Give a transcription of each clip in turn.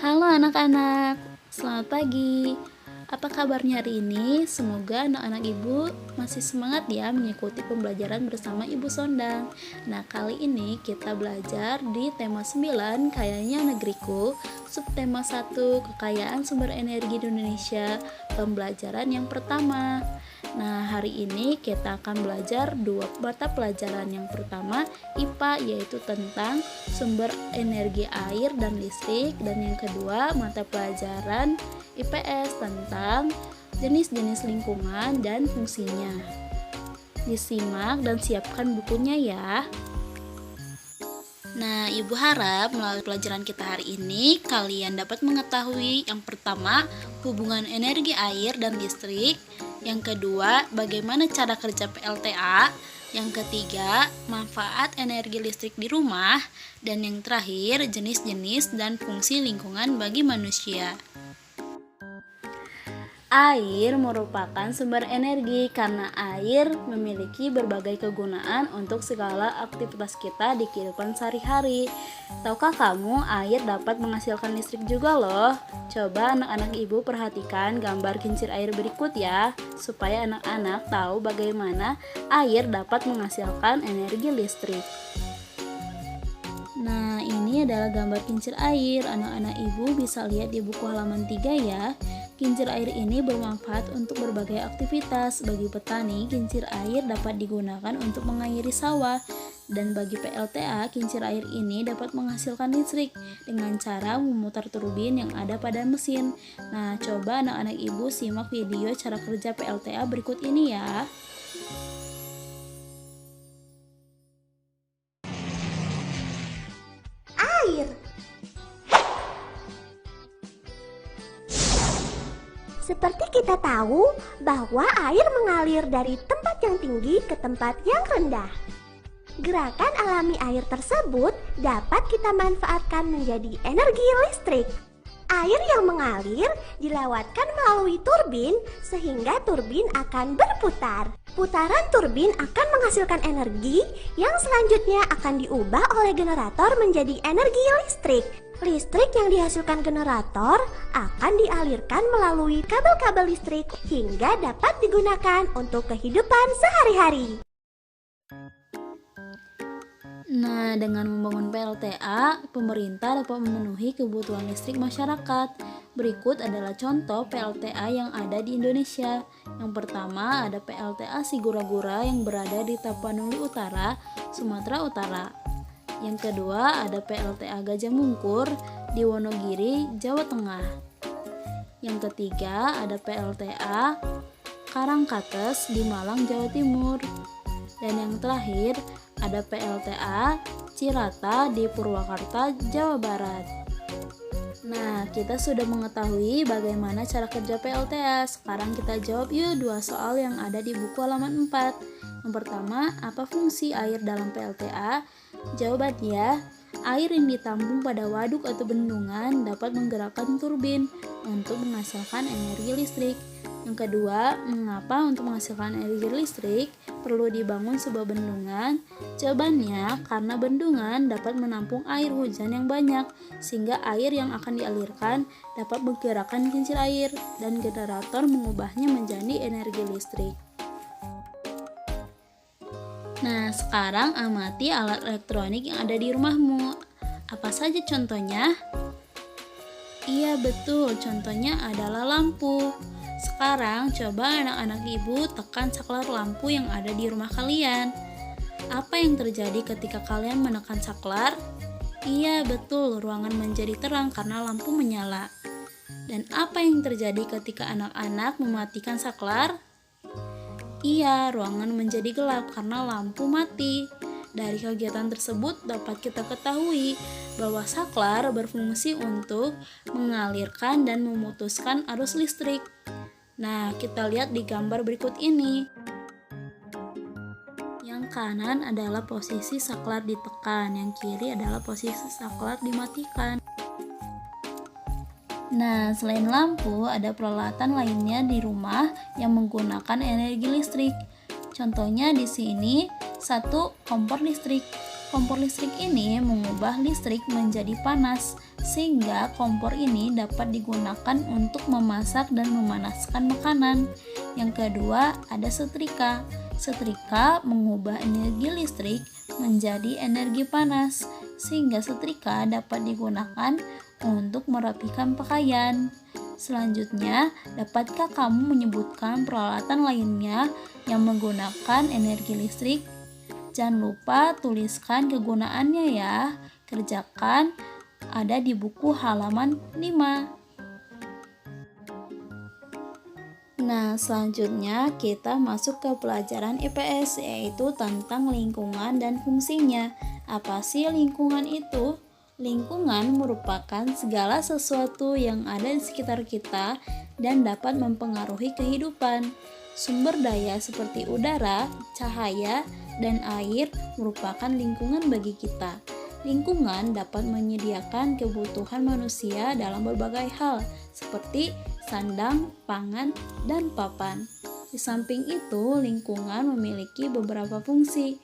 Halo anak-anak, selamat pagi. Apa kabarnya hari ini? Semoga anak-anak ibu masih semangat ya mengikuti pembelajaran bersama Ibu Sondang. Nah, kali ini kita belajar di tema 9, Kayanya Negeriku, subtema 1, Kekayaan Sumber Energi di Indonesia, pembelajaran yang pertama. Nah, hari ini kita akan belajar dua mata pelajaran. Yang pertama, IPA, yaitu tentang sumber energi air dan listrik, dan yang kedua, mata pelajaran IPS tentang jenis-jenis lingkungan dan fungsinya. Disimak dan siapkan bukunya ya. Nah, Ibu harap melalui pelajaran kita hari ini kalian dapat mengetahui yang pertama, hubungan energi air dan listrik, yang kedua, bagaimana cara kerja PLTA, yang ketiga, manfaat energi listrik di rumah, dan yang terakhir, jenis-jenis dan fungsi lingkungan bagi manusia. Air merupakan sumber energi karena air memiliki berbagai kegunaan untuk segala aktivitas kita di kehidupan sehari-hari. Tahukah kamu air dapat menghasilkan listrik juga loh? Coba anak-anak ibu perhatikan gambar kincir air berikut ya, supaya anak-anak tahu bagaimana air dapat menghasilkan energi listrik. Nah, ini adalah gambar kincir air. Anak-anak ibu bisa lihat di buku halaman 3 ya. Kincir air ini bermanfaat untuk berbagai aktivitas. Bagi petani, kincir air dapat digunakan untuk mengairi sawah. Dan bagi PLTA, kincir air ini dapat menghasilkan listrik dengan cara memutar turbin yang ada pada mesin. Nah, coba anak-anak ibu simak video cara kerja PLTA berikut ini ya. Air. Seperti kita tahu bahwa air mengalir dari tempat yang tinggi ke tempat yang rendah. Gerakan alami air tersebut dapat kita manfaatkan menjadi energi listrik. Air yang mengalir dilewatkan melalui turbin sehingga turbin akan berputar. Putaran turbin akan menghasilkan energi yang selanjutnya akan diubah oleh generator menjadi energi listrik. Listrik yang dihasilkan generator akan dialirkan melalui kabel-kabel listrik hingga dapat digunakan untuk kehidupan sehari-hari. Nah, dengan membangun PLTA, pemerintah dapat memenuhi kebutuhan listrik masyarakat. Berikut adalah contoh PLTA yang ada di Indonesia. Yang pertama ada PLTA Sigura-gura yang berada di Tapanuli Utara, Sumatera Utara. Yang kedua ada PLTA Gajah Mungkur di Wonogiri, Jawa Tengah. Yang ketiga ada PLTA Karangkates di Malang, Jawa Timur. Dan yang terakhir ada PLTA Cirata di Purwakarta, Jawa Barat. Nah, kita sudah mengetahui bagaimana cara kerja PLTA. Sekarang kita jawab yuk dua soal yang ada di buku halaman 4. Yang pertama, apa fungsi air dalam PLTA? Jawabannya, air yang ditampung pada waduk atau bendungan dapat menggerakkan turbin untuk menghasilkan energi listrik. Yang kedua, mengapa untuk menghasilkan energi listrik perlu dibangun sebuah bendungan? Jawabannya, karena bendungan dapat menampung air hujan yang banyak, sehingga air yang akan dialirkan dapat menggerakkan kincir air, dan generator mengubahnya menjadi energi listrik. Nah, sekarang amati alat elektronik yang ada di rumahmu. Apa saja contohnya? Iya, betul. Contohnya adalah lampu. Sekarang coba anak-anak ibu tekan saklar lampu yang ada di rumah kalian. Apa yang terjadi ketika kalian menekan saklar? Iya, betul. Ruangan menjadi terang karena lampu menyala. Dan apa yang terjadi ketika anak-anak mematikan saklar? Iya, ruangan menjadi gelap karena lampu mati. Dari kegiatan tersebut dapat kita ketahui bahwa saklar berfungsi untuk mengalirkan dan memutuskan arus listrik. Nah, kita lihat di gambar berikut ini. Yang kanan adalah posisi saklar ditekan, yang kiri adalah posisi saklar dimatikan. Nah, selain lampu, ada peralatan lainnya di rumah yang menggunakan energi listrik. Contohnya di sini, kompor listrik. Kompor listrik ini mengubah listrik menjadi panas, sehingga kompor ini dapat digunakan untuk memasak dan memanaskan makanan. Yang kedua, ada setrika. Setrika mengubah energi listrik menjadi energi panas, sehingga setrika dapat digunakan untuk merapikan pakaian. Selanjutnya, dapatkah kamu menyebutkan peralatan lainnya yang menggunakan energi listrik? Jangan lupa tuliskan kegunaannya ya. Kerjakan, ada di buku halaman 5. Nah, selanjutnya kita masuk ke pelajaran IPS, yaitu tentang lingkungan dan fungsinya. Apa sih lingkungan itu? Lingkungan merupakan segala sesuatu yang ada di sekitar kita dan dapat mempengaruhi kehidupan. Sumber daya seperti udara, cahaya, dan air merupakan lingkungan bagi kita. Lingkungan dapat menyediakan kebutuhan manusia dalam berbagai hal, seperti sandang, pangan, dan papan. Di samping itu, lingkungan memiliki beberapa fungsi.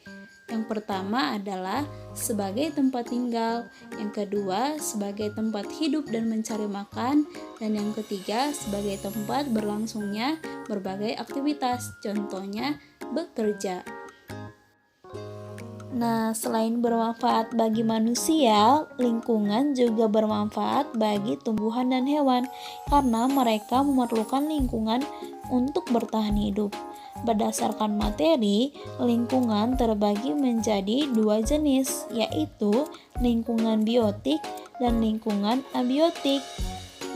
Yang pertama adalah sebagai tempat tinggal, yang kedua sebagai tempat hidup dan mencari makan, dan yang ketiga sebagai tempat berlangsungnya berbagai aktivitas, contohnya bekerja. Nah, selain bermanfaat bagi manusia, lingkungan juga bermanfaat bagi tumbuhan dan hewan karena mereka memerlukan lingkungan untuk bertahan hidup. Berdasarkan materi, lingkungan terbagi menjadi dua jenis, yaitu lingkungan biotik dan lingkungan abiotik.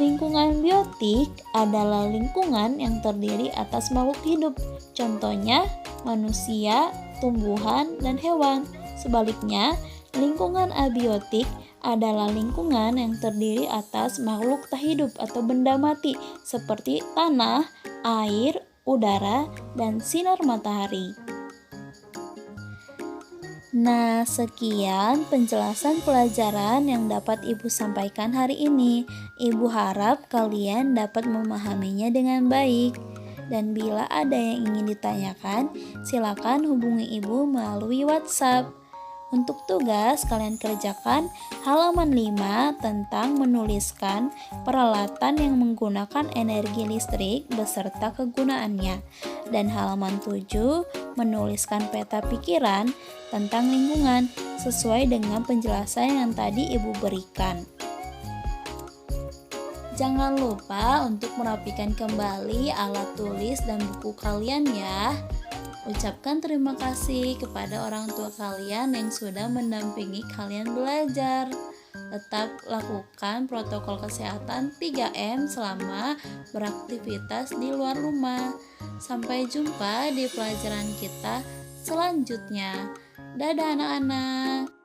Lingkungan biotik adalah lingkungan yang terdiri atas makhluk hidup, contohnya manusia, tumbuhan, dan hewan. Sebaliknya, lingkungan abiotik adalah lingkungan yang terdiri atas makhluk tak hidup atau benda mati seperti tanah, air, udara, dan sinar matahari. Nah, sekian penjelasan pelajaran yang dapat Ibu sampaikan hari ini. Ibu harap kalian dapat memahaminya dengan baik. Dan bila ada yang ingin ditanyakan, silakan hubungi Ibu melalui WhatsApp. Untuk tugas, kalian kerjakan halaman 5 tentang menuliskan peralatan yang menggunakan energi listrik beserta kegunaannya. Dan halaman 7 menuliskan peta pikiran tentang lingkungan sesuai dengan penjelasan yang tadi Ibu berikan. Jangan lupa untuk merapikan kembali alat tulis dan buku kalian ya. Ucapkan terima kasih kepada orang tua kalian yang sudah mendampingi kalian belajar. Tetap lakukan protokol kesehatan 3M selama beraktivitas di luar rumah. Sampai jumpa di pelajaran kita selanjutnya. Dadah anak-anak.